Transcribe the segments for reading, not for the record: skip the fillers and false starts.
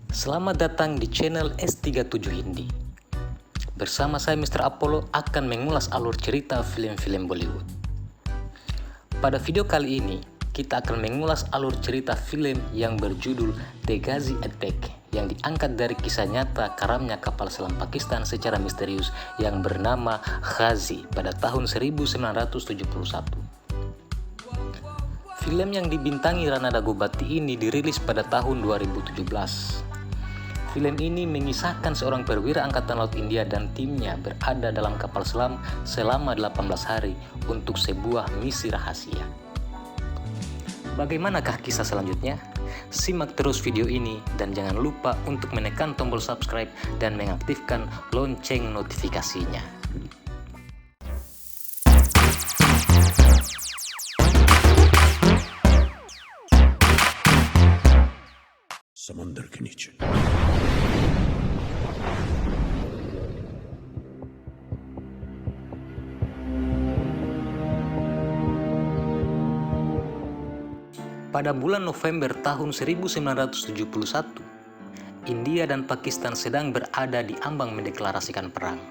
Selamat datang di channel S37 Hindi. Bersama saya Mr. Apollo akan mengulas alur cerita film-film Bollywood. Pada video kali ini, kita akan mengulas alur cerita film yang berjudul The Ghazi Attack yang diangkat dari kisah nyata karamnya kapal selam Pakistan secara misterius yang bernama Ghazi pada tahun 1971. Film yang dibintangi Rana Dagubati ini dirilis pada tahun 2017. Film ini mengisahkan seorang perwira Angkatan Laut India dan timnya berada dalam kapal selam selama 18 hari untuk sebuah misi rahasia. Bagaimanakah kisah selanjutnya? Simak terus video ini dan jangan lupa untuk menekan tombol subscribe dan mengaktifkan lonceng notifikasinya. समंदर के नीचे Pada bulan November tahun 1971, India dan Pakistan sedang berada di ambang mendeklarasikan perang.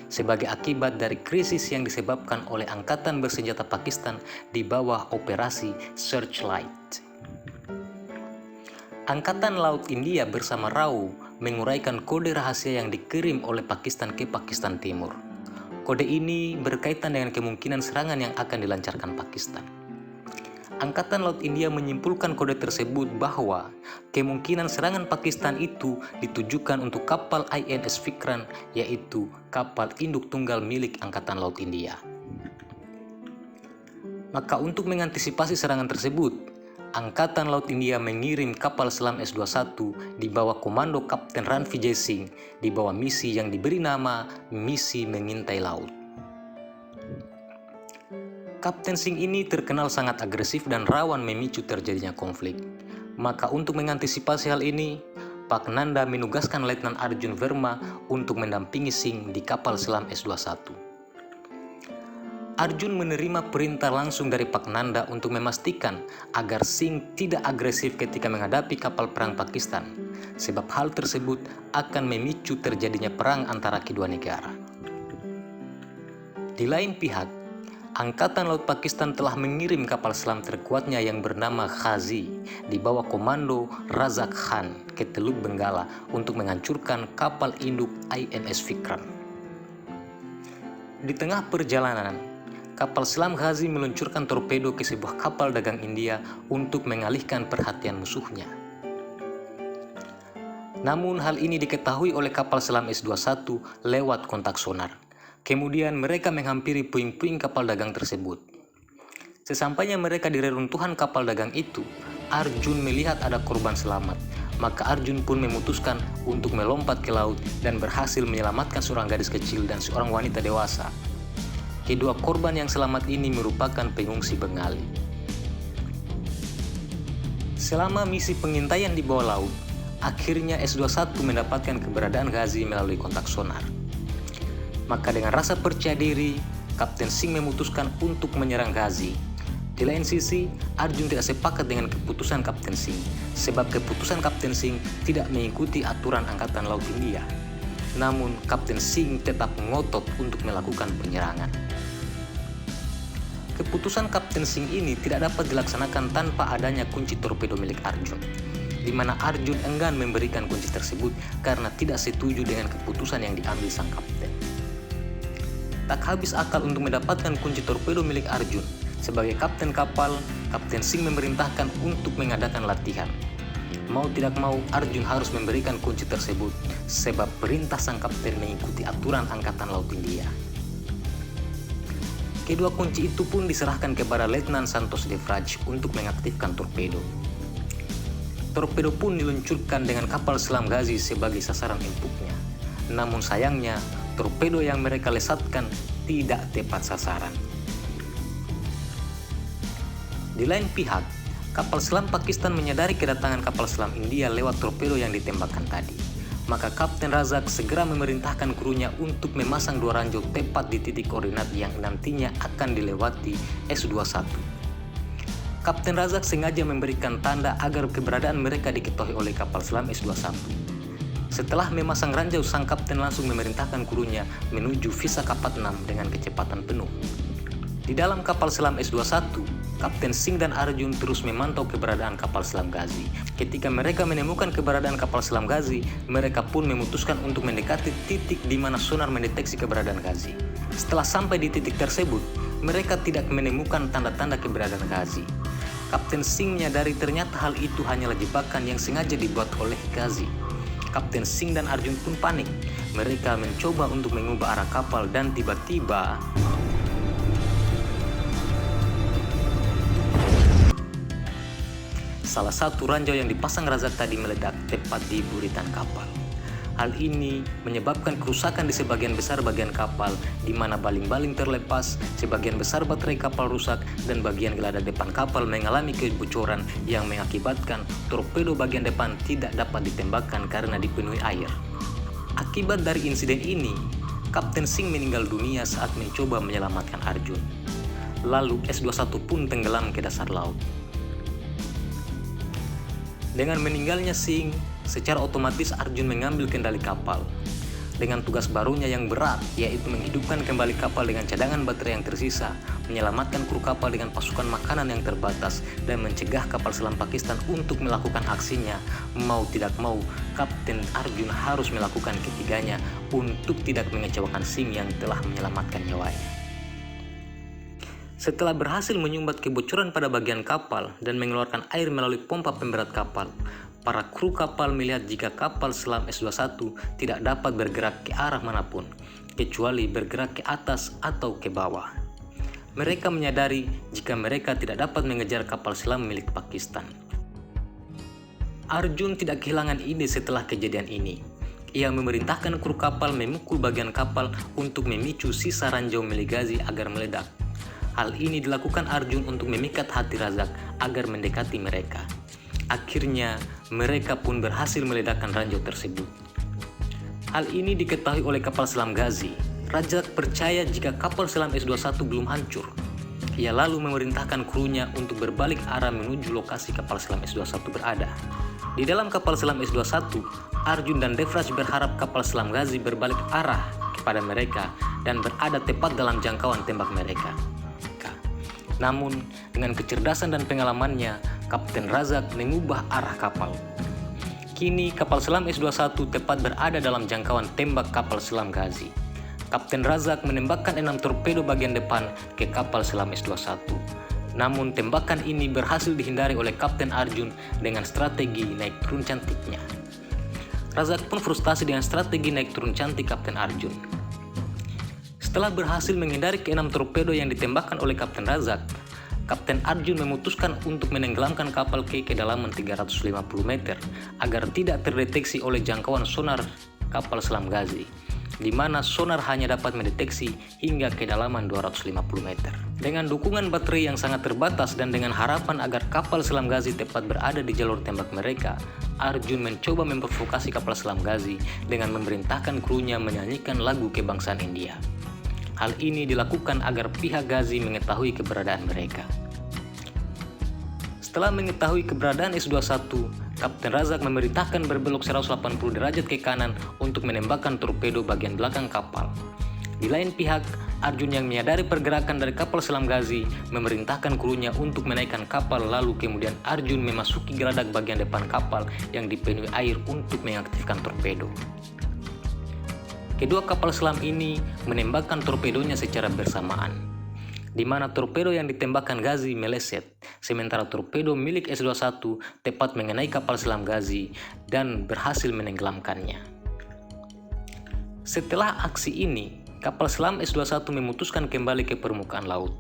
Sebagai akibat dari krisis yang disebabkan oleh Angkatan Bersenjata Pakistan di bawah operasi Searchlight. Angkatan Laut India bersama RAU menguraikan kode rahasia yang dikirim oleh Pakistan ke Pakistan Timur. Kode ini berkaitan dengan kemungkinan serangan yang akan dilancarkan Pakistan. Angkatan Laut India menyimpulkan kode tersebut bahwa kemungkinan serangan Pakistan itu ditujukan untuk kapal INS Vikran, yaitu kapal induk tunggal milik Angkatan Laut India. Maka untuk mengantisipasi serangan tersebut, Angkatan Laut India mengirim kapal selam S-21 di bawah komando Kapten Ranvijay Singh di bawah misi yang diberi nama Misi Mengintai Laut. Kapten Singh ini terkenal sangat agresif dan rawan memicu terjadinya konflik. Maka untuk mengantisipasi hal ini, Pak Nanda menugaskan Letnan Arjun Verma untuk mendampingi Singh di kapal selam S-21. Arjun menerima perintah langsung dari Pak Nanda untuk memastikan agar Singh tidak agresif ketika menghadapi kapal perang Pakistan, sebab hal tersebut akan memicu terjadinya perang antara kedua negara. Di lain pihak, Angkatan Laut Pakistan telah mengirim kapal selam terkuatnya yang bernama Ghazi di bawah komando Razak Khan ke Teluk Benggala untuk menghancurkan kapal induk INS Vikran. Di tengah perjalanan, kapal selam Ghazi meluncurkan torpedo ke sebuah kapal dagang India untuk mengalihkan perhatian musuhnya. Namun hal ini diketahui oleh kapal selam S-21 lewat kontak sonar. Kemudian mereka menghampiri puing-puing kapal dagang tersebut. Sesampainya mereka di reruntuhan kapal dagang itu, Arjun melihat ada korban selamat. Maka Arjun pun memutuskan untuk melompat ke laut dan berhasil menyelamatkan seorang gadis kecil dan seorang wanita dewasa. Kedua korban yang selamat ini merupakan pengungsi Bengali. Selama misi pengintaian di bawah laut, akhirnya S-21 mendapatkan keberadaan Ghazi melalui kontak sonar. Maka dengan rasa percaya diri, Kapten Singh memutuskan untuk menyerang Ghazi. Di lain sisi, Arjun tidak sepakat dengan keputusan Kapten Singh, sebab keputusan Kapten Singh tidak mengikuti aturan Angkatan Laut India. Namun, Kapten Singh tetap ngotot untuk melakukan penyerangan. Keputusan Kapten Singh ini tidak dapat dilaksanakan tanpa adanya kunci torpedo milik Arjun, di mana Arjun enggan memberikan kunci tersebut karena tidak setuju dengan keputusan yang diambil sang kapten. Tak habis akal untuk mendapatkan kunci torpedo milik Arjun, sebagai kapten kapal, Kapten Singh memerintahkan untuk mengadakan latihan. Mau tidak mau, Arjun harus memberikan kunci tersebut, sebab perintah sang kapten mengikuti aturan Angkatan Laut India. Kedua kunci itu pun diserahkan kepada Letnan Santosh Devraj untuk mengaktifkan torpedo. Torpedo pun diluncurkan dengan kapal selam Ghazi sebagai sasaran empuknya. Namun sayangnya, torpedo yang mereka lesatkan tidak tepat sasaran. Di lain pihak, kapal selam Pakistan menyadari kedatangan kapal selam India lewat torpedo yang ditembakkan tadi. Maka Kapten Razak segera memerintahkan krunya untuk memasang dua ranjau tepat di titik koordinat yang nantinya akan dilewati S-21. Kapten Razak sengaja memberikan tanda agar keberadaan mereka diketahui oleh kapal selam S-21. Setelah memasang ranjau, sang kapten langsung memerintahkan krunya menuju Visakhapattnam dengan kecepatan penuh. Di dalam kapal selam S-21, Kapten Singh dan Arjun terus memantau keberadaan kapal selam Ghazi. Ketika mereka menemukan keberadaan kapal selam Ghazi, mereka pun memutuskan untuk mendekati titik di mana sonar mendeteksi keberadaan Ghazi. Setelah sampai di titik tersebut, mereka tidak menemukan tanda-tanda keberadaan Ghazi. Kapten Singh menyadari ternyata hal itu hanyalah jebakan yang sengaja dibuat oleh Ghazi. Kapten Singh dan Arjun pun panik. Mereka mencoba untuk mengubah arah kapal dan tiba-tiba salah satu ranjau yang dipasang Razak tadi meledak tepat di buritan kapal. Hal ini menyebabkan kerusakan di sebagian besar bagian kapal, di mana baling-baling terlepas, sebagian besar baterai kapal rusak, dan bagian geladak depan kapal mengalami kebocoran yang mengakibatkan torpedo bagian depan tidak dapat ditembakkan karena dipenuhi air. Akibat dari insiden ini, Kapten Singh meninggal dunia saat mencoba menyelamatkan Arjun. Lalu S-21 pun tenggelam ke dasar laut. Dengan meninggalnya Singh, secara otomatis Arjun mengambil kendali kapal. Dengan tugas barunya yang berat, yaitu menghidupkan kembali kapal dengan cadangan baterai yang tersisa, menyelamatkan kru kapal dengan pasukan makanan yang terbatas, dan mencegah kapal selam Pakistan untuk melakukan aksinya. Mau tidak mau, Kapten Arjun harus melakukan ketiganya untuk tidak mengecewakan Singh yang telah menyelamatkan nyawanya. Setelah berhasil menyumbat kebocoran pada bagian kapal dan mengeluarkan air melalui pompa pemberat kapal, para kru kapal melihat jika kapal selam S-21 tidak dapat bergerak ke arah manapun, kecuali bergerak ke atas atau ke bawah. Mereka menyadari jika mereka tidak dapat mengejar kapal selam milik Pakistan. Arjun tidak kehilangan ide setelah kejadian ini. Ia memerintahkan kru kapal memukul bagian kapal untuk memicu sisa ranjau milik Ghazi agar meledak. Hal ini dilakukan Arjun untuk memikat hati Razak agar mendekati mereka. Akhirnya, mereka pun berhasil meledakkan ranjau tersebut. Hal ini diketahui oleh kapal selam Ghazi. Razak percaya jika kapal selam S-21 belum hancur. Ia lalu memerintahkan krunya untuk berbalik arah menuju lokasi kapal selam S-21 berada. Di dalam kapal selam S-21, Arjun dan Devraj berharap kapal selam Ghazi berbalik arah kepada mereka dan berada tepat dalam jangkauan tembak mereka. Namun, dengan kecerdasan dan pengalamannya, Kapten Razak mengubah arah kapal. Kini, kapal selam S-21 tepat berada dalam jangkauan tembak kapal selam Ghazi. Kapten Razak menembakkan 6 torpedo bagian depan ke kapal selam S-21. Namun, tembakan ini berhasil dihindari oleh Kapten Arjun dengan strategi naik turun cantiknya. Razak pun frustasi dengan strategi naik turun cantik Kapten Arjun. Setelah berhasil menghindari ke-6 torpedo yang ditembakkan oleh Kapten Razak, Kapten Arjun memutuskan untuk menenggelamkan kapal ke kedalaman 350 meter agar tidak terdeteksi oleh jangkauan sonar kapal selam Ghazi, di mana sonar hanya dapat mendeteksi hingga kedalaman 250 meter. Dengan dukungan baterai yang sangat terbatas dan dengan harapan agar kapal selam Ghazi tepat berada di jalur tembak mereka, Arjun mencoba memprovokasi kapal selam Ghazi dengan memerintahkan krunya menyanyikan lagu kebangsaan India. Hal ini dilakukan agar pihak Ghazi mengetahui keberadaan mereka. Setelah mengetahui keberadaan S-21, Kapten Razak memerintahkan berbelok 180 derajat ke kanan untuk menembakkan torpedo bagian belakang kapal. Di lain pihak, Arjun yang menyadari pergerakan dari kapal selam Ghazi memerintahkan krunya untuk menaikkan kapal, lalu kemudian Arjun memasuki geladak bagian depan kapal yang dipenuhi air untuk mengaktifkan torpedo. Kedua kapal selam ini menembakkan torpedonya secara bersamaan, di mana torpedo yang ditembakkan Ghazi meleset, sementara torpedo milik S-21 tepat mengenai kapal selam Ghazi dan berhasil menenggelamkannya. Setelah aksi ini, kapal selam S-21 memutuskan kembali ke permukaan laut.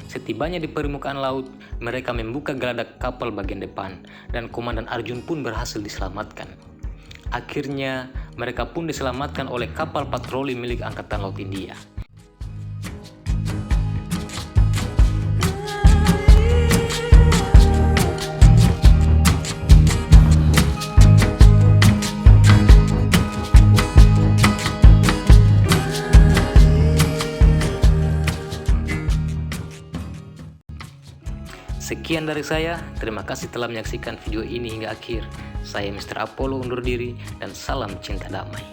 Setibanya di permukaan laut, mereka membuka geladak kapal bagian depan, dan Komandan Arjun pun berhasil diselamatkan. Akhirnya, mereka pun diselamatkan oleh kapal patroli milik Angkatan Laut India. Sekian dari saya, terima kasih telah menyaksikan video ini hingga akhir. Saya Mr. Apollo undur diri dan salam cinta damai.